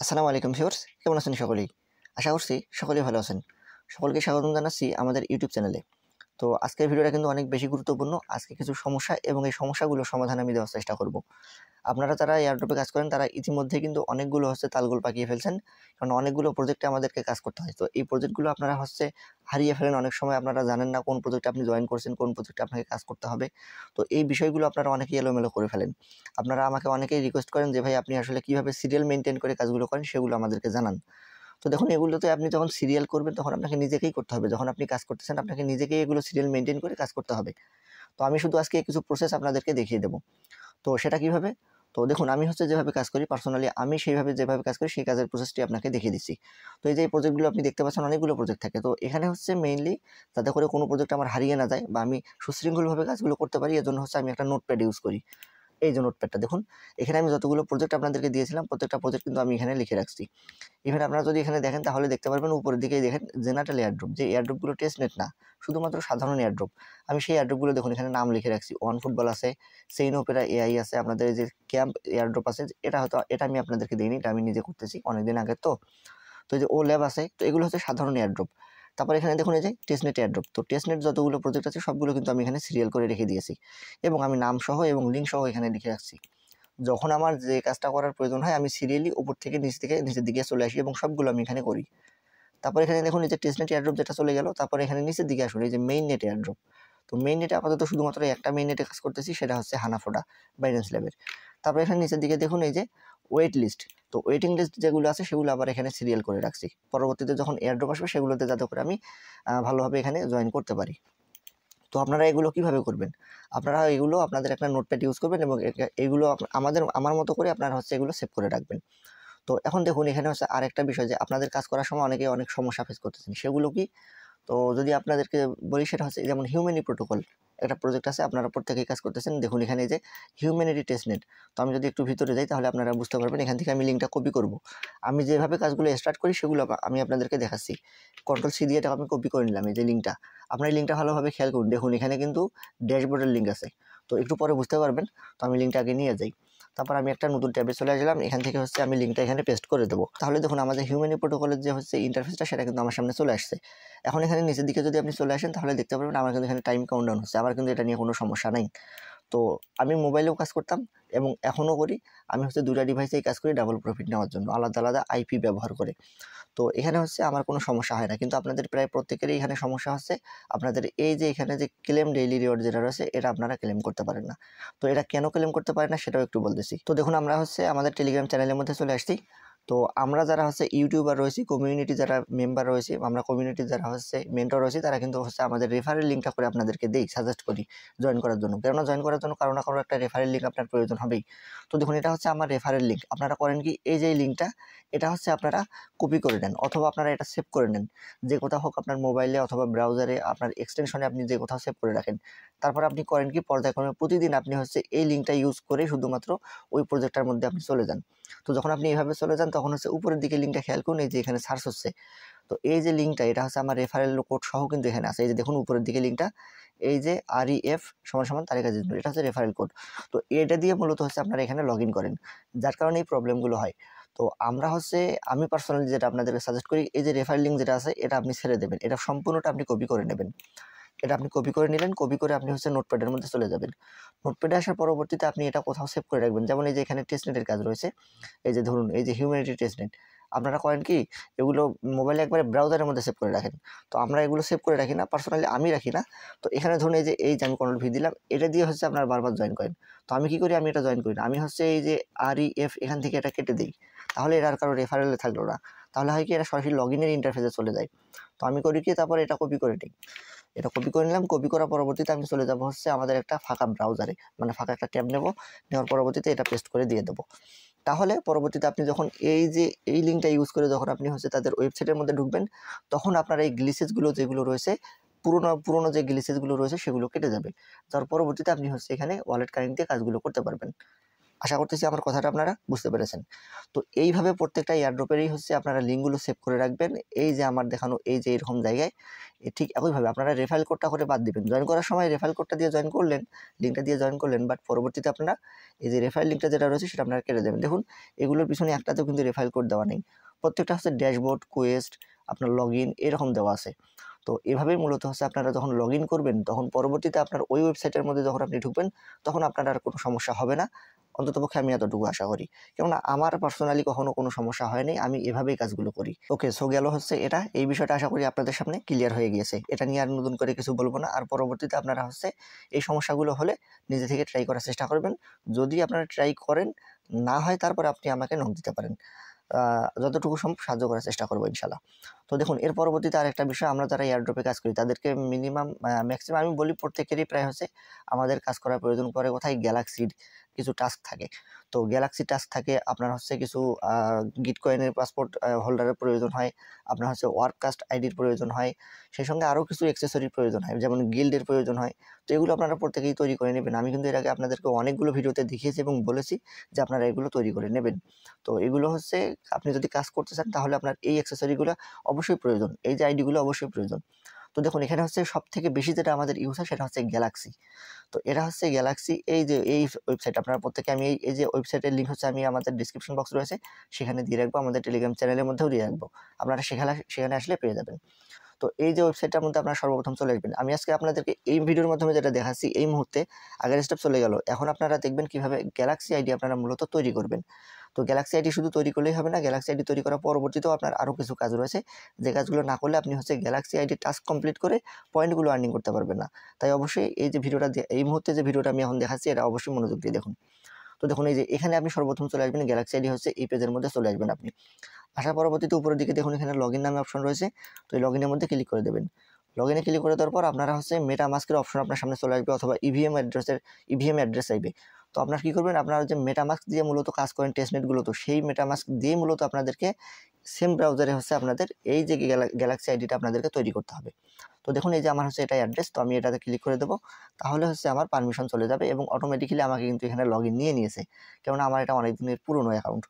আসসালামু আলাইকুম ভিউয়ার্স, কেমন আছেন সকলেই? আশা করছি সকলেই ভালো আছেন। সকলকে স্বাগতম জানাচ্ছি আমাদের ইউটিউব চ্যানেলে। তো আজকের ভিডিওটা কিন্তু অনেক বেশি গুরুত্বপূর্ণ। আজকে কিছু সমস্যা এবং এই সমস্যাগুলোর সমাধান আমি দেওয়ার চেষ্টা করব। আপনারা যারা এয়ারড্রপে কাজ করেন তারা ইতিমধ্যেই কিন্তু অনেকগুলো তালগোল পাকিয়ে ফেলছেন। কারণ অনেকগুলো প্রজেক্টে আমাদেরকে কাজ করতে হয়। তো এই প্রজেক্টগুলো আপনারা হারিয়ে ফেলেন। অনেক সময় আপনারা জানেন না কোন প্রজেক্টে আপনি জয়েন করছেন, কোন প্রজেক্টে আপনাকে কাজ করতে হবে। তো এই বিষয়গুলো আপনারা অনেকেই এলোমেলো করে ফেলেন। আপনারা আমাকে অনেকেই রিকোয়েস্ট করেন যে ভাই আপনি আসলে কিভাবে সিরিয়াল মেইনটেইন করে কাজগুলো করেন সেগুলো আমাদেরকে জানান। তো দেখুন, এগুলোতে আপনি যখন সিরিয়াল করবেন তখন আপনাকে নিজেকেই করতে হবে। যখন আপনি কাজ করতেছেন আপনাকে নিজেকেই এগুলো সিরিয়াল মেইনটেইন করে কাজ করতে হবে। তো আমি শুধু আজকে কিছু প্রসেস আপনাদেরকে দেখিয়ে দেব। তো সেটা কিভাবে? তো দেখুন, আমি যেভাবে কাজ করি পার্সোনালি, আমি যেভাবে কাজ করি সেই কাজের প্রসেসটি আপনাকে দেখিয়ে দিচ্ছি। তো এই যে এই প্রজেক্টগুলো আপনি দেখতে পাচ্ছেন, অনেকগুলো প্রজেক্ট থাকে। তো এখানে মেইনলি যাতে করে কোনো প্রজেক্ট আমার হারিয়ে না যায় বা আমি সুশৃঙ্খলভাবে কাজগুলো করতে পারি, এজন্য আমি একটা নোটপ্যাড ইউজ করি। এই যে নোটপ্যাডটা দেখুন, এখানে আমি যতগুলো প্রজেক্ট আপনাদেরকে দিয়েছিলাম প্রত্যেকটা প্রজেক্ট কিন্তু আমি এখানে লিখে রাখছি। ইভেন আপনারা যদি এখানে দেখেন তাহলে দেখতে পারবেন উপরের দিকেই দেখেন জেনারেল এয়ারড্রপ, যে এয়ারড্রপগুলো টেস্টনেট না, শুধুমাত্র সাধারণ এয়ারড্রপ। আমি সেই এয়ারড্রপগুলো দেখুন এখানে নাম লিখে রাখছি। ওয়ান ফুটবল আছে, সেইন ওপেরা এআই আছে, আপনাদের এই যে ক্যাম্প এয়ারড্রপ আছে, এটা আমি আপনাদেরকে দিইনি, এটা আমি নিজে করতেছি অনেকদিন আগে। তো এই যে ও ল্যাব আছে, তো এগুলো সাধারণ এয়ারড্রপ। তারপর এখানে দেখুন এই যে টেস্টনেট এয়ারড্রপ। তো টেস্টনেট যতগুলো প্রজেক্ট আছে সবগুলো কিন্তু আমি এখানে সিরিয়াল করে রেখে দিয়েছি এবং আমি নাম সহ এবং লিঙ্ক সহ এখানে লিখে রাখছি। যখন আমার যে কাজটা করার প্রয়োজন হয় আমি সিরিয়ালি উপর থেকে নিচের দিকে চলে আসি এবং সবগুলো আমি এখানে করি। তারপর এখানে দেখুন এই যে টেস্টনেট এয়ারড্রপ যেটা চলে গেল, তারপর এখানে নিচের দিকে আসুন এই যে মেইন নেট এয়ারড্রপ। তো মেইন নেটে আপাতত শুধুমাত্র একটা মেইন নেটে কাজ করতেছি, সেটা হানাফোডা বাইন্যান্স ল্যাবের। তারপর এখানে নিচের দিকে দেখুন এই যে ওয়েট লিস্ট। তো ওয়েটিং লিস্ট যেগুলো আছে সেগুলো আবার এখানে সিরিয়াল করে রাখছি, পরবর্তীতে যখন এয়ারড্রপ আসবে সেগুলোতে যাতে করে আমি ভালোভাবে এখানে জয়েন করতে পারি। তো আপনারা এগুলো কিভাবে করবেন? আপনারা এগুলো আপনাদের একটা নোটপ্যাড ইউজ করবেন এবং এগুলো আমার মতো করে আপনারা এগুলো সেভ করে রাখবেন। তো এখন দেখুন এখানে আরেকটা বিষয়, যে আপনাদের কাজ করার সময় অনেকে অনেক সমস্যা ফেস করতেছেন। সেগুলো কি? তো যদি আপনাদেরকে বলি, সেটা যেমন হিউম্যানি প্রোটোকল একটা প্রজেক্ট আছে, আপনারা প্রত্যেকেই কাজ করতেছেন। দেখুন এখানে এই যে হিউম্যানিটি টেস্টনেট। তো আমি যদি একটু ভিতরে যাই তাহলে আপনারা বুঝতে পারবেন। এখান থেকে আমি লিঙ্কটা কপি করব। আমি যেভাবে কাজগুলো স্টার্ট করি সেগুলো আমি আপনাদেরকে দেখাচ্ছি। কন্ট্রোল-সি দিয়ে এটা আমি কপি করে নিলাম, এই যে লিঙ্কটা। আপনারা এই লিঙ্কটা ভালোভাবে খেয়াল করুন। দেখুন এখানে কিন্তু ড্যাশবোর্ডের লিঙ্ক আছে। তো একটু পরে বুঝতে পারবেন। তো আমি লিঙ্কটা আগে নিয়ে যাই। তারপর আমি একটা নতুন ট্যাবে চলে আসলাম। এখান থেকে আমি লিঙ্কটা এখানে পেস্ট করে দেবো। তাহলে দেখুন আমাদের হিউম্যানি প্রোটোকলের যে ইন্টারফেসটা সেটা কিন্তু আমার সামনে চলে আসছে। এখন এখানে নিচের দিকে যদি আপনি চলে আসেন তাহলে দেখতে পারবেন আমার কিন্তু এখানে টাইম কাউন্টডাউন হচ্ছে। আমার কিন্তু এটা নিয়ে কোনো সমস্যা নাই। তো আমি মোবাইলেও কাজ করতাম এবং এখনও করি। আমি ২টা ডিভাইসেই কাজ করি ডাবল প্রফিট নেওয়ার জন্য, আলাদা আলাদা আইপি ব্যবহার করে। তো এখানে আমার কোনো সমস্যা হয় না। কিন্তু আপনাদের প্রায় প্রত্যেকেরই এখানে সমস্যা হচ্ছে। আপনাদের এই যে এখানে যে ক্লেম ডেইলি রিওয়ার্ড যেটা রয়েছে, এটা আপনারা ক্লেম করতে পারেন না। তো এটা কেন ক্লেম করতে পারেন না সেটাও একটু বলতেছি। তো দেখুন আমরা আমাদের টেলিগ্রাম চ্যানেলের মধ্যে চলে আসছি। তো আমরা যারা ইউটিউবার রয়েছি, কমিউনিটি যারা মেম্বার রয়েছি, আমরা কমিউনিটির যারা মেন্টর রয়েছি, তারা কিন্তু আমাদের রেফারেল লিঙ্কটা করে আপনাদেরকে দেই, সাজেস্ট করি জয়েন করার জন্য। কেননা জয়েন করার জন্য কারো না কারো একটা রেফারেল লিঙ্ক আপনার প্রয়োজন হবেই। তো দেখুন এটা আমার রেফারেল লিঙ্ক। আপনারা করেন কি, এই যে লিঙ্কটা, এটা আপনারা কপি করে নেন অথবা আপনারা এটা সেভ করে নেন। যে কোথাও হোক, আপনার মোবাইলে অথবা ব্রাউজারে, আপনার এক্সটেনশনে আপনি যে কোথাও সেভ করে রাখেন। তারপর আপনি করেন কি, পর্যায়ক্রমে প্রতিদিন আপনি এই লিঙ্কটা ইউজ করে শুধুমাত্র ওই প্রজেক্টটার মধ্যে আপনি চলে যান। তো যখন আপনি এইভাবে চলে যান তখন উপরের দিকে লিঙ্কটা খেয়াল করুন, এই যে এখানে সার্চ হচ্ছে। তো এই যে লিঙ্কটা, এটা আমার রেফারেল কোড সহ কিন্তু এখানে আছে। এই যে দেখুন উপরের দিকে লিঙ্কটা, এই যে REF = তারিক আজিজ নূর, এটা রেফারেল কোড। তো এটা দিয়ে মূলত আপনারা এখানে লগ ইন করেন, যার কারণে এই প্রবলেমগুলো হয়। তো আমরা আমি পার্সোনালি যেটা আপনাদেরকে সাজেস্ট করি, এই যে রেফারেল লিঙ্ক যেটা আছে এটা আপনি ছেড়ে দেবেন, এটা সম্পূর্ণটা আপনি কপি করে নেবেন। এটা আপনি কপি করে নিলেন, কপি করে আপনি নোটপ্যাডের মধ্যে চলে যাবেন। নোটপ্যাডে আসার পরবর্তীতে আপনি এটা কোথাও সেভ করে রাখবেন। যেমন এই যে এখানে টেস্টনেটের কাজ রয়েছে, এই যে ধরুন এই যে হিউম্যানিটি টেস্টনেট। আপনারা করেন কি, এগুলো মোবাইলে একবারে ব্রাউজারের মধ্যে সেভ করে রাখেন। তো আমরা এগুলো সেভ করে রাখি না, পার্সোনালি আমি রাখি না। তো এখানে ধরুন এই যে আমি কন্ট্রোল-ভি দিলাম, এটা দিয়ে আপনারা বারবার জয়েন করেন। তো আমি কি করি, আমি এটা জয়েন করি না। আমি এই যে REF এখান থেকে এটা কেটে দিই। তাহলে এটা আর কারো রেফারেলে থাকলো না। তাহলে হয় কি, এটা সরাসরি লগ ইনের ইন্টারফেসে চলে যায়। তো আমি করি কি, তারপরে এটা কপি করে নিই। এটা কপি করে নিলাম। কপি করার পরবর্তীতে আমি চলে যাব আমাদের একটা ফাঁকা ব্রাউজারে, মানে ফাঁকা একটা ট্যাব নেব। নেওয়ার পরবর্তীতে এটা পেস্ট করে দিয়ে দেবো। তাহলে পরবর্তীতে আপনি যখন এই লিঙ্কটা ইউজ করে যখন আপনি তাদের ওয়েবসাইটের মধ্যে ঢুকবেন, তখন আপনার এই গ্লিচেসগুলো যেগুলো রয়েছে, পুরোনো যে গ্লিচেসগুলো রয়েছে সেগুলো কেটে যাবে। তার পরবর্তীতে আপনি এখানে ওয়ালেট কানেক্ট দিয়ে কাজগুলো করতে পারবেন। আশা করতেছি আমার কথাটা আপনারা বুঝতে পেরেছেন। তো এইভাবে প্রত্যেকটা এয়ারড্রপেরই হচ্ছে আপনারা লিঙ্কগুলো সেভ করে রাখবেন। এই যে আমার দেখানো এই যে এরকম জায়গায় ঠিক একইভাবে আপনারা রেফারেল কোডটা করে বাদ দিবেন। জয়েন করার সময় রেফারেল কোডটা দিয়ে জয়েন করলেন, লিঙ্কটা দিয়ে জয়েন করলেন, বাট পরবর্তীতে আপনারা এই যে রেফারেল লিঙ্কটা যেটা রয়েছে সেটা আপনারা কেটে দেবেন। দেখুন এগুলোর পিছনে একটাতেও কিন্তু রেফারেল কোড দেওয়া নেই। প্রত্যেকটা হচ্ছে ড্যাশবোর্ড, কোয়েস্ট, আপনার লগ ইন এরকম দেওয়া আছে। তো এভাবেই মূলত হচ্ছে আপনারা যখন লগ ইন করবেন তখন পরবর্তীতে আপনার ওই ওয়েবসাইটের মধ্যে যখন আপনি ঢুকবেন তখন আপনার আর কোনো সমস্যা হবে না। অন্ততপক্ষে আমি এতটুকু আশা করি। কেননা আমার পার্সোনালি কখনো কোনো সমস্যা হয়নি, আমি এভাবেই কাজগুলো করি। ওকে, সো গেল হচ্ছে এটা। এই বিষয়টা আশা করি আপনাদের সামনে ক্লিয়ার হয়ে গিয়েছে। এটা নিয়ে আর নতুন করে কিছু বলবো না। আর পরবর্তীতে আপনারা হচ্ছে এই সমস্যাগুলো হলে নিজে থেকে ট্রাই করার চেষ্টা করবেন। যদি আপনারা ট্রাই করেন না হয় তারপর আপনি আমাকে নক দিতে পারেন। যতটুকু সম্ভব সাহায্য করার চেষ্টা করবো ইনশাল্লাহ। তো দেখুন এর পরবর্তীতে আরেকটা বিষয়, আমরা যারা এয়ারড্রপে কাজ করি তাদেরকে মিনিমাম ম্যাক্সিমাম আমি বলি প্রত্যেকেরই প্রায় হচ্ছে আমাদের কাজ করার প্রয়োজন পড়ে কোথায় গ্যালাক্সির কিছু টাস্ক থাকে। তো গ্যালাক্সি টাস্ক থাকে, আপনার হচ্ছে কিছু গিটকয়েনের পাসপোর্ট হোল্ডারের প্রয়োজন হয়, আপনার হচ্ছে ওয়ার্ককাস্ট আইডির প্রয়োজন হয়, সেই সঙ্গে আরও কিছু অ্যাক্সেসরির প্রয়োজন হয়, যেমন গিল্ডের প্রয়োজন হয়। তো এগুলো আপনারা প্রত্যেকেই তৈরি করে নেবেন। আমি কিন্তু এর আগে আপনাদেরকে অনেকগুলো ভিডিওতে দেখিয়েছি এবং বলেছি যে আপনারা এগুলো তৈরি করে নেবেন। তো এগুলো হচ্ছে আপনি যদি কাজ করতে চান তাহলে আপনার এই অ্যাক্সেসরিগুলো অবশ্যই প্রয়োজন, এই যে আইডিগুলো অবশ্যই প্রয়োজন। তো দেখুন এখানে হচ্ছে সবথেকে বেশি যেটা আমাদের ইউজ হয় সেটা হচ্ছে গ্যালাক্সি। তো এটা হচ্ছে গ্যালাক্সি, এই যে এই ওয়েবসাইট আপনারা প্রত্যেকে, আমি এই যে ওয়েবসাইটের লিঙ্ক হচ্ছে আমি আমাদের ডিসক্রিপশন বক্স রয়েছে সেখানে দিয়ে রাখবো, আমাদের টেলিগ্রাম চ্যানেলের মধ্যেও দিয়ে রাখবো, আপনারা সেখানে আসলে পেয়ে যাবেন। তো এই যে ওয়েবসাইটটার মধ্যে আপনারা সর্বপ্রথম চলে আসবেন। আমি আজকে আপনাদেরকে এই ভিডিওর মাধ্যমে যেটা দেখাচ্ছি এই মুহূর্তে আগের স্টেপ চলে গেল। এখন আপনারা দেখবেন কিভাবে গ্যালাক্সি আইডি আপনারা মূলত তৈরি করবেন। তো গ্যালাক্সি আইডি শুধু তৈরি করলেই হবে না, গ্যালাক্সি আইডি তৈরি করার পরবর্তীতেও আপনার আরও কিছু কাজ রয়েছে, যে কাজগুলো না করলে আপনি হচ্ছে গ্যালাক্সি আইডি টাস্ক কমপ্লিট করে পয়েন্টগুলো আর্নিং করতে পারবেন না। তাই অবশ্যই এই যে ভিডিওটা এই মুহূর্তে যে ভিডিওটা আমি এখন দেখাচ্ছি এটা অবশ্যই মনোযোগ দিয়ে দেখুন। তো দেখুন এই যে এখানে আপনি সর্বপ্রথম চলে আসবেন, গ্যালাক্সি আইডি হচ্ছে এই পেজের মধ্যে চলে আসবেন আপনি। আসার পরবর্তীতে উপরের দিকে দেখুন এখানে লগ ইন নামে অপশন রয়েছে। তো এই লগ ইনের মধ্যে ক্লিক করে দেবেন। লগ ইনে ক্লিক করে দেওয়ার পর আপনারা হচ্ছে মেটামাস্কের অপশন আপনার সামনে চলে আসবে, অথবা ইভিএম অ্যাড্রেস চাইবে। তো আপনারা কী করবেন, আপনারা যে মেটামাস্ক দিয়ে মূলত কাজ করেন টেস্টনেটগুলো, তো সেই মেটামাস্ক দিয়ে মূলত আপনাদেরকে সেম ব্রাউজারে হচ্ছে আপনাদের এই যে গ্যালাক্সি আইডিটা আপনাদেরকে তৈরি করতে হবে। তো দেখুন এই যে আমার হচ্ছে এটাই অ্যাড্রেস, তো আমি এটাতে ক্লিক করে দেবো। তাহলে হচ্ছে আমার পারমিশন চলে যাবে এবং অটোমেটিক্যালি আমাকে কিন্তু এখানে লগ ইন নিয়ে নিয়েছে, কেননা আমার এটা অনেক দিনের পুরনো অ্যাকাউন্ট।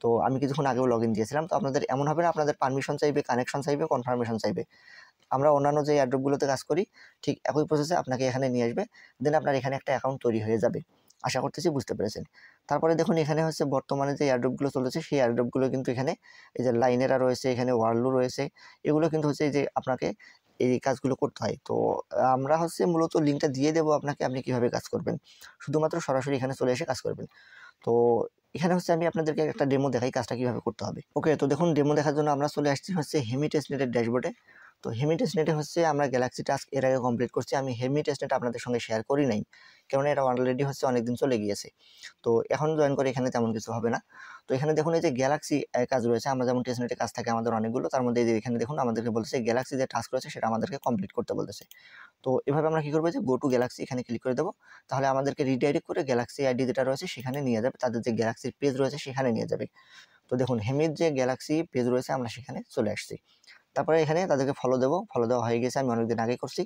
তো আমি কিছুক্ষণ আগেও লগ ইন দিয়েছিলাম। তো আপনাদের এমন হবে না, আপনাদের পারমিশন চাইবে, কানেকশন চাইবে, কনফার্মেশন চাইবে। আমরা অন্যান্য যে এয়ারড্রপগুলোতে কাজ করি ঠিক একই প্রসেসে আপনাকে এখানে নিয়ে আসবে, দেন আপনার এখানে একটা অ্যাকাউন্ট তৈরি হয়ে যাবে। আশা করতেছি বুঝতে পেরেছেন। তারপরে দেখুন এখানে হচ্ছে বর্তমানে যে এয়ারড্রপগুলো চলেছে সেই এয়ারড্রপগুলো কিন্তু এখানে এই যে লাইনেরা রয়েছে, এখানে ওয়ার্ল্ডও রয়েছে, এগুলো কিন্তু হচ্ছে এই যে আপনাকে এই কাজগুলো করতে হয়। তো আমরা হচ্ছে মূলত লিঙ্কটা দিয়ে দেবো আপনাকে, আপনি কীভাবে কাজ করবেন, শুধুমাত্র সরাসরি এখানে চলে এসে কাজ করবেন। তো এখানে হচ্ছে আমি আপনাদেরকে একটা ডেমো দেখাই কাজটা কীভাবে করতে হবে। ওকে, তো দেখুন ডেমো দেখার জন্য আমরা চলে আসছি হচ্ছে হেমি টেস্টনেটের ড্যাশবোর্ডে। তো হেমি টেস্টনেটে হচ্ছে আমরা গ্যালাক্সি টাস্ক এর আগে কমপ্লিট করছি। আমি হেমি টেস্টনেট আপনাদের সঙ্গে শেয়ার করি নাই, কেননা এটা অলরেডি হচ্ছে অনেকদিন চলে গিয়েছে। তো এখন জয়েন করে এখানে তেমন কিছু হবে না। তো এখানে দেখুন এই যে গ্যালাক্সি কাজ রয়েছে, আমরা যেমন টেস্টনেটে কাজ থাকে আমাদের অনেকগুলো, তার মধ্যে এই যে এখানে দেখুন আমাদেরকে বলতেছে গ্যালাক্সি যে টাস্ক রয়েছে সেটা আমাদেরকে কমপ্লিট করতে বলতেছে। তো এভাবে আমরা কী করবো, যে গো টু গ্যালাক্সি এখানে ক্লিক করে দেবো। তাহলে আমাদেরকে রিডাইরেক্ট করে গ্যালাক্সি আইডি যেটা রয়েছে সেখানে নিয়ে যাবে, তাদের যে গ্যালাক্সির পেজ রয়েছে সেখানে নিয়ে যাবে। তো দেখুন হেমির যে গ্যালাক্সি পেজ রয়েছে আমরা সেখানে চলে আসছি। তারপরে এখানে তাদেরকে ফলো দেবো, ফলো দেওয়া হয়ে গেছে, আমি অনেকদিন আগেই করছি।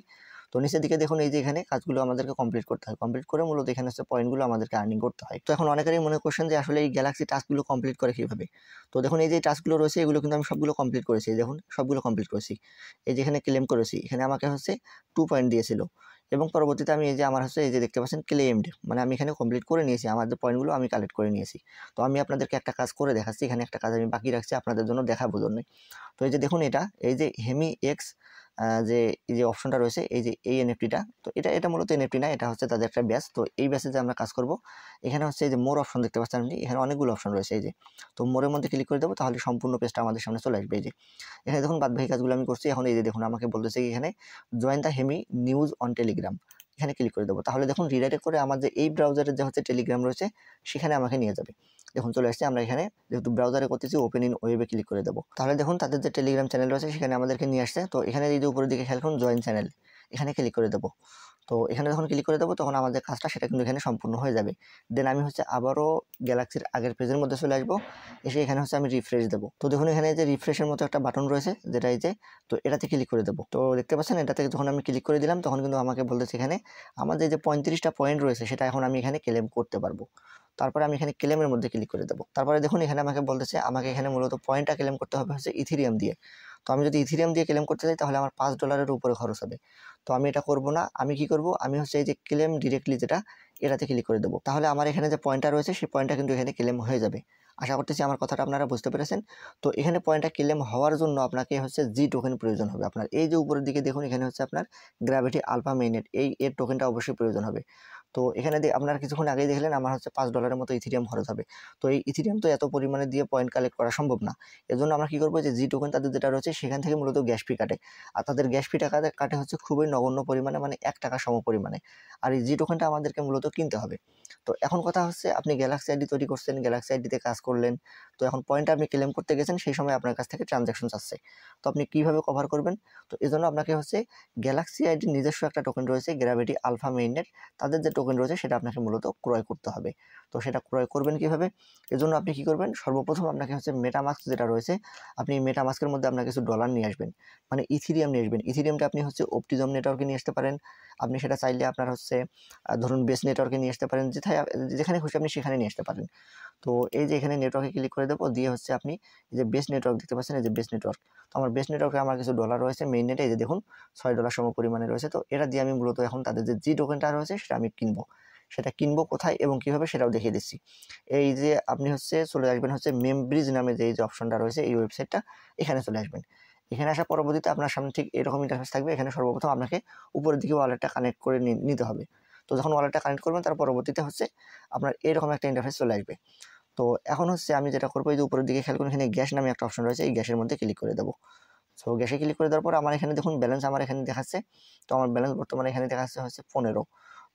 তো নিচের দিকে দেখুন এই যে এখানে কাজগুলো আমাদেরকে কমপ্লিট করতে হয়, কমপ্লিট করে মূলত এখানে হচ্ছে পয়েন্টগুলো আমাদেরকে আর্নিং করতে হয়। তো এখন অনেকেরই মনে করছেন যে আসলে এই গ্যালাক্সি টাস্কগুলো কমপ্লিট করে কীভাবে। তো দেখুন এই যে টাস্কগুলো রয়েছে এগুলো কিন্তু আমি সবগুলো কমপ্লিট করেছি, দেখুন সবগুলো কমপ্লিট করেছি। এই যে এখানে ক্লেম করেছি, এখানে আমাকে হচ্ছে 2 পয়েন্ট দিয়েছিল এবং পরবর্তীতে আমি এই যে আমার হচ্ছে এই যে দেখতে পাচ্ছেন ক্লেমড, মানে আমি এখানে কমপ্লিট করে নিয়েছি, আমার যে পয়েন্টগুলো আমি কালেক্ট করে নিয়েছি। তো আমি আপনাদেরকে একটা কাজ করে দেখাচ্ছি, এখানে একটা কাজ আমি বাকি রাখছি আপনাদের জন্য দেখাবো জন্যই। তো এই যে দেখুন এটা এই যে হেমি এক্স যে এই যে অপশনটা রয়েছে, এই যে এই এনএফটিটা, তো এটা মূলত এনএফটি না, এটা হচ্ছে তাদের একটা ব্যাচ। তো এই ব্যাচে যে আমরা কাজ করব, এখানে হচ্ছে এই যে মোর অপশন দেখতে পাচ্ছেন আপনি, এখানে অনেকগুলো অপশন রয়েছে। এই যে তো মোরের মধ্যে ক্লিক করে দেবো, তাহলে সম্পূর্ণ পেজটা আমাদের সামনে চলে আসবে। এই যে এখানে দেখুন বাদবাকি কাজগুলো আমি করছি। এখন এই যে দেখুন আমাকে বলতেছে এখানে join the hemi news on Telegram, এখানে ক্লিক করে দেবো। তাহলে দেখুন রিডাইরেক্ট করে আমার যে এই ব্রাউজারের যে হচ্ছে টেলিগ্রাম রয়েছে সেখানে আমাকে নিয়ে যাবে। দেখুন চলে আসছে, আমরা এখানে যেহেতু ব্রাউজারে করতেছি ওপেন ইন ওয়েবে ক্লিক করে দেবো। তাহলে দেখুন তাদের যে টেলিগ্রাম চ্যানেল রয়েছে সেখানে আমাদেরকে নিয়ে আসছে। তো এখানে এই যে উপরের দিকে খেয়াল করুন জয়েন চ্যানেল, এখানে ক্লিক করে দেবো। তো এখানে যখন ক্লিক করে দেবো তখন আমাদের কাজটা সেটা কিন্তু এখানে সম্পূর্ণ হয়ে যাবে। দেন আমি হচ্ছে আবারও গ্যালাক্সির আগের পেজের মধ্যে চলে আসবো, এসে এখানে হচ্ছে আমি রিফ্রেশ দেবো। তো দেখুন এখানে যে রিফ্রেশের মতো একটা বাটন রয়েছে যেটা এই যে, তো এটাতে ক্লিক করে দেবো। তো দেখতে পাচ্ছেন এটাতে যখন আমি ক্লিক করে দিলাম তখন কিন্তু আমাকে বলতেছে এখানে আমাদের যে 35টা পয়েন্ট রয়েছে সেটা এখন আমি এখানে ক্লেম করতে পারবো। তারপরে আমি এখানে ক্লেমের মধ্যে ক্লিক করে দেবো। তারপরে দেখুন এখানে আমাকে বলতেছে আমাকে এখানে মূলত পয়েন্টটা ক্লেম করতে হবে হচ্ছে ইথিরিয়াম দিয়ে। তো আমি যদি ইথিরিয়াম দিয়ে ক্লেম করতে চাই তাহলে আমার $5 উপরে খরচ হবে। তো আমি এটা করব না। আমি কি করব, আমি হচ্ছে এই যে ক্লেম ডিরেক্টলি যেটা, এটাতে ক্লিক করে দেবো। তাহলে আমার এখানে যে পয়েন্টটা রয়েছে সেই পয়েন্টটা কিন্তু এখানে ক্লেম হয়ে যাবে। আশা করতেছি আমার কথাটা আপনারা বুঝতে পেরেছেন। তো এখানে পয়েন্টটা ক্লেম হওয়ার জন্য আপনাকে হচ্ছে জি টোকেন প্রয়োজন হবে। আপনার এই যে উপরের দিকে দেখুন এখানে হচ্ছে আপনার গ্র্যাভিটি আলফা মেইননেট, এর টোকেনটা অবশ্যই প্রয়োজন হবে। তো এখানে আপনারা কিছুক্ষণ আগেই দেখলেন আমার হচ্ছে $5 মতো ইথিরিয়াম খরচ হবে। তো এই ইথিরিয়াম তো এত পরিমাণে দিয়ে পয়েন্ট কালেক্ট করা সম্ভব না। এজন্য আমরা কি করবো, যে জি টোকেন তাদের যেটা রয়েছে সেখান থেকে মূলত গ্যাস ফি কাটে। আর তাদের গ্যাস ফি কাটে হচ্ছে খুবই নগণ্য পরিমাণে, মানে $1 সম পরিমাণে। আর এই জি টোকেনটা আমাদেরকে মূলত কিনতে হবে। তো এখন কথা হচ্ছে আপনি গ্যালাক্সি আইডি তৈরি করছেন, গ্যালাক্সি আইডিতে কাজ করলেন, তো এখন পয়েন্টটা আপনি ক্লেম করতে গেছেন, সেই সময় আপনার কাছ থেকে ট্রানজ্যাকশন চাচ্ছে। তো আপনি কিভাবে কভার করবেন? তো এজন্য আপনাকে হচ্ছে গ্যালাক্সি আইডির নিজস্ব একটা টোকেন রয়েছে গ্র্যাভিটি আলফা মেইননেট, তাদের যে টোকেন রয়েছে সেটা আপনাকে মূলত ক্রয় করতে হবে। তো সেটা ক্রয় করবেন কিভাবে? এজন্য আপনি কি করবেন, সর্বপ্রথম আপনাকে হচ্ছে মেটামাস্ক যেটা রয়েছে, আপনি মেটামাস্কের মধ্যে আপনার কিছু ডলার নিয়ে আসবেন, মানে ইথিরিয়াম নিয়ে আসবেন। ইথিরিয়ামটা আপনি হচ্ছে অপটিজম নেটওয়ার্কে নিয়ে আসতে পারেন। আপনি সেটা চাইলে আপনার হচ্ছে ধরুন বেস নেটওয়ার্কে নিয়ে আসতে পারেন, যেখানে খুশি আপনি সেখানে নিয়ে আসতে পারেন। তো এই যে এখানে নেটওয়ার্কে ক্লিক করে দেবো, দিয়ে হচ্ছে আপনি এই যে বেস নেটওয়ার্ক দেখতে পাচ্ছেন, এই যে বেস নেটওয়ার্ক। তো আমার বেস নেটওয়ার্কে আমার কিছু ডলার রয়েছে মেইন নেটে, এই যে দেখুন $6 সম পরিমাণে রয়েছে। তো এটা দিয়ে আমি মূলত এখন তাদের যে জি টোকেনটা রয়েছে সেটা আমি কিনবো। সেটা কিনবো কোথায় এবং কিভাবে সেটাও দেখিয়ে দিচ্ছি। এই যে আপনি হচ্ছে চলে আসবেন হচ্ছে মেমব্রিজ নামে যে অপশনটা রয়েছে এই ওয়েবসাইটটা, এখানে চলে আসবেন। এখানে আসার পরবর্তীতে আপনার সামনে ঠিক এরকম ইন্টারফেস থাকবে। এখানে সর্বপ্রথম আপনাকে উপরের দিকে ওয়ালেটটা কানেক্ট করে নিতে হবে। তো যখন ওয়ালেটটা কানেক্ট করবেন তার পরবর্তীতে হচ্ছে আপনার এরকম একটা ইন্টারফেস চলে আসবে। তো এখন হচ্ছে আমি যেটা করবো, এই যে উপরের দিকে খেয়াল করুন এখানে গ্যাস নামে একটা অপশন রয়েছে, এই গ্যাসের মধ্যে ক্লিক করে দেবো। সো গ্যাসে ক্লিক করে দেওয়ার পর আমার এখানে দেখুন ব্যালেন্স আমার এখানে দেখাচ্ছে। তো আমার ব্যালেন্স বর্তমানে এখানে দেখাচ্ছে হচ্ছে 15,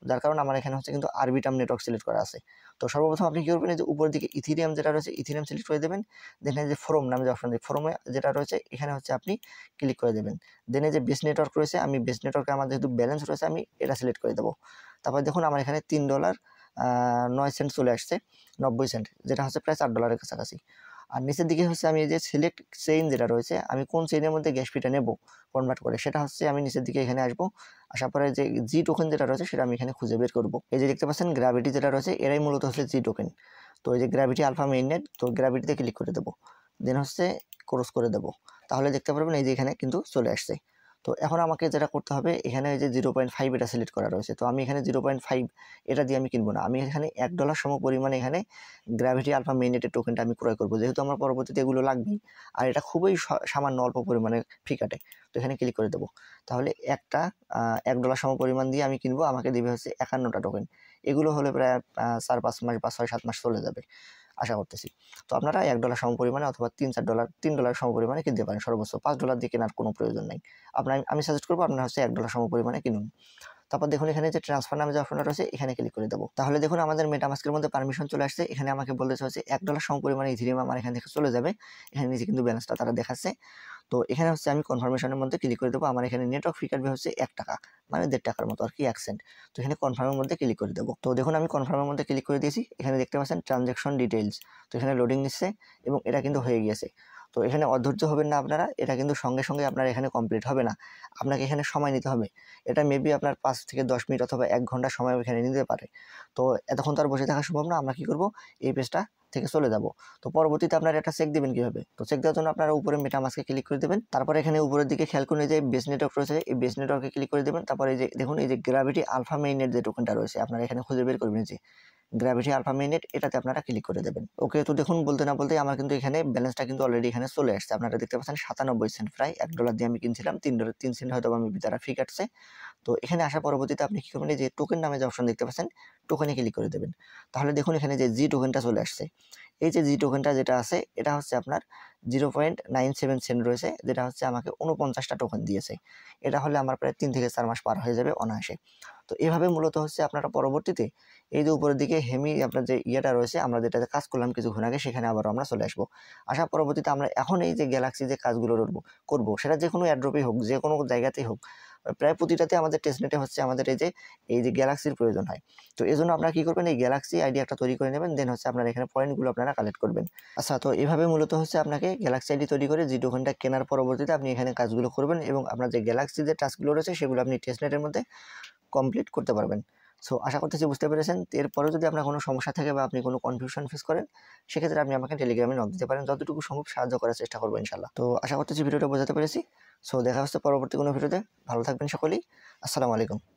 যার কারণে আমার এখানে হচ্ছে কিন্তু আরবিটার্ম নেটওয়ার্ক সিলেক্ট করা আছে। তো সর্বপ্রথম আপনি কি করবেন, এই যে উপরের দিকে ইথিরিয়াম যেটা রয়েছে ইথিরিয়াম সিলেক্ট করে দেবেন। দেন এই যে ফোরাম নামে যে অপশন, ফোরামে যেটা রয়েছে এখানে হচ্ছে আপনি ক্লিক করে দেবেন। দেন এই যে বেস নেটওয়ার্ক রয়েছে, আমি বেস নেটওয়ার্কে আমার যেহেতু ব্যালেন্স রয়েছে আমি এটা সিলেক্ট করে দেবো। তারপর দেখুন আমার এখানে $3.09 চলে আসছে, 90 সেন্ট, যেটা হচ্ছে প্রায় $4 কাছাকাছি। আর নিচের দিকে হচ্ছে আমি এই যে সিলেক্ট চেইন যেটা রয়েছে, আমি কোন চেইনের মধ্যে গ্যাস ফিটা নেব কনভার্ট করে, সেটা হচ্ছে আমি নিচের দিকে এখানে আসবো। আসার পরে যে জি টোকেন যেটা রয়েছে সেটা আমি এখানে খুঁজে বের করবো। এই যে দেখতে পাচ্ছেন গ্র্যাভিটি যেটা রয়েছে এরাই মূলত হচ্ছে জি টোকেন। তো এই যে গ্র্যাভিটি আলফা মেইননেট, তো গ্র্যাভিটিতে ক্লিক করে দেবো, দেন হচ্ছে ক্রস করে দেবো। তাহলে দেখতে পারবেন এই যে এখানে কিন্তু চলে আসছে। তো এখন আমাকে যেটা করতে হবে, এখানে এই যে 0.5 এটা সিলেক্ট করা রয়েছে, তো আমি এখানে 0.5 এটা দিয়ে আমি কিনবো না, আমি এখানে $1 সম পরিমাণে এখানে গ্র্যাভিটি আলফা মেইননেটের টোকেনটা আমি ক্রয় করবো, যেহেতু আমার পরবর্তীতে এগুলো লাগবেই। আর এটা খুবই সামান্য অল্প পরিমাণে ফি কাটে। তো এখানে ক্লিক করে দেবো। তাহলে $1 সম পরিমাণ দিয়ে আমি কিনবো, আমাকে দেবে হচ্ছে 51টা টোকেন। এগুলো হলে প্রায় 4-5 মাস বা 6-7 মাস চলে যাবে আশা করতেছি। তো আপনারা $1 সম পরিমাণে অথবা $3 সম পরিমাণে কিনতে পারেন, সর্বোচ্চ $5 দিয়ে কেনার কোনো প্রয়োজন নেই। আমি সাজেস্ট করবো আপনারা হচ্ছে $1 সম পরিমাণে কিনুন। তারপর দেখুন এখানে যে ট্রান্সফার নামে যে অপশনটা রয়েছে এখানে ক্লিক করে দেবো। তাহলে দেখুন আমাদের মেটামাস্কের মধ্যে পারমিশন চলে আসছে। এখানে আমাকে বলতেছে হচ্ছে $1 সম পরিমাণে ইথিরিয়াম আমার এখান থেকে চলে যাবে। এখানে নিচে কিন্তু ব্যালেন্সটা তারা দেখাচ্ছে। তো এখানে হচ্ছে আমি কনফার্মেশনের মধ্যে ক্লিক করে দেবো। আমার এখানে নেটওয়ার্ক ফি কাটবে হচ্ছে $1, মানে $1.5 মতো আর কি, 1 সেন্ট। তো এখানে কনফার্মের মধ্যে ক্লিক করে দেবো। তো দেখুন আমি কনফার্মের মধ্যে ক্লিক করে দিয়েছি। এখানে দেখতে পাচ্ছেন ট্রানজ্যাকশন ডিটেইলস। তো এখানে লোডিং নিচ্ছে এবং এটা কিন্তু হয়ে গিয়েছে। তো এখানে অধৈর্য হবেন না আপনারা, এটা কিন্তু সঙ্গে সঙ্গে আপনার এখানে কমপ্লিট হবে না, আপনাকে এখানে সময় নিতে হবে। এটা মেবি আপনার 5 থেকে 10 মিনিট অথবা 1 ঘন্টা সময় এখানে নিতে পারে। তো এতক্ষণ তো আর বসে থাকা সম্ভব না, আমরা কি করব, এই পেজটা থেকে চলে যাব। তো পরবর্তীতে আপনারা এটা চেক দিবেন কিভাবে, তো চেক দেওয়ার জন্য আপনারা উপরে মেটামাস্কে ক্লিক করে দেবেন। তারপর এখানে উপরের দিকে খেয়াল করুন যে বেস নেটওয়ার্ক রয়েছে, এই বেস নেটওয়ার্কে ক্লিক করে দেবেন। তারপরে এই যে দেখুন এই যে গ্র্যাভিটি আলফা মেইননেট যে টোকেনটা রয়েছে আপনারা এখানে খুঁজে বের করবেন, যে গ্র্যাভিটি আলফা মেইননেট, এটাতে আপনারা ক্লিক করে দেবেন। ওকে, তো দেখুন বলতে না বলতেই আমার কিন্তু এখানে ব্যালেন্সটা কিন্তু অলরেডি এখানে চলে আসছে। আপনারা দেখতে পাচ্ছেন 97 সেন্ট, প্রায় $1 দিয়ে আমি কিনছিলাম, $3 সেন্ট হয়তো আমি তারা ফি কাটছে। তো এখানে আসার পরবর্তীতে আপনি কি করবেন, এই যে টোকেন নামে যে অপশন দেখতে পাচ্ছেন টোকেনে ক্লিক করে দেবেন। তাহলে দেখুন এখানে যে জি টোকেনটা চলে আসছে। এই যে জি টোকেনটা যেটা আছে এটা হচ্ছে আপনার 0.97 সেন্ট রয়েছে, যেটা হচ্ছে আমাকে 49টা টোকেন দিয়েছে। এটা হলে আমার প্রায় 3 থেকে 4 মাস পার হয়ে যাবে অনায়াসে। তো এভাবে মূলত হচ্ছে আপনারা পরবর্তীতে এই যে উপরের দিকে আপনার যে ইয়েটা রয়েছে, আমরা যেটাতে কাজ করলাম কিছুক্ষণ আগে, সেখানে আবারও আমরা চলে আসবো। আসার পরবর্তীতে আমরা এখন এই যে গ্যালাক্সি যে কাজগুলো করবো, সেটা যে কোনো এয়ারড্রপেই হোক, যে কোনো জায়গাতেই হোক, প্রায় প্রতিটাতে আমাদের টেস্টনেটে হচ্ছে আমাদের এই যে গ্যালাক্সির প্রয়োজন হয়। তো এই জন্য আপনারা কি করবেন, এই গ্যালাক্সি আইডি একটা তৈরি করে নেবেন, দেন হচ্ছে আপনারা এখানে পয়েন্টগুলো আপনারা কালেক্ট করবেন। আচ্ছা, তো এভাবে মূলত হচ্ছে আপনাকে গ্যালাক্সি আইডি তৈরি করে জি টোকেনটা কেনার পরবর্তীতে আপনি এখানে কাজগুলো করবেন এবং আপনার যে গ্যালাক্সি যে টাস্কগুলো রয়েছে সেগুলো আপনি টেস্টনেটের মধ্যে কমপ্লিট করতে পারবেন। সো আশা করতেছি বুঝতে পেরেছেন। এরপরেও যদি আপনার কোনো সমস্যা থাকে বা আপনি কোনো কনফিউশন ফেস করেন, সেক্ষেত্রে আপনি আমাকে টেলিগ্রামে নক দিতে পারেন। যতটুকু সম্ভব সাহায্য করার চেষ্টা করবো ইনশাল্লাহ। তো আশা করতেছি ভিডিওটা বোঝাতে পেরেছি। সো দেখা হচ্ছে পরবর্তী কোনো ভিডিওতে। ভালো থাকবেন সকলেই। আসসালামু আলাইকুম।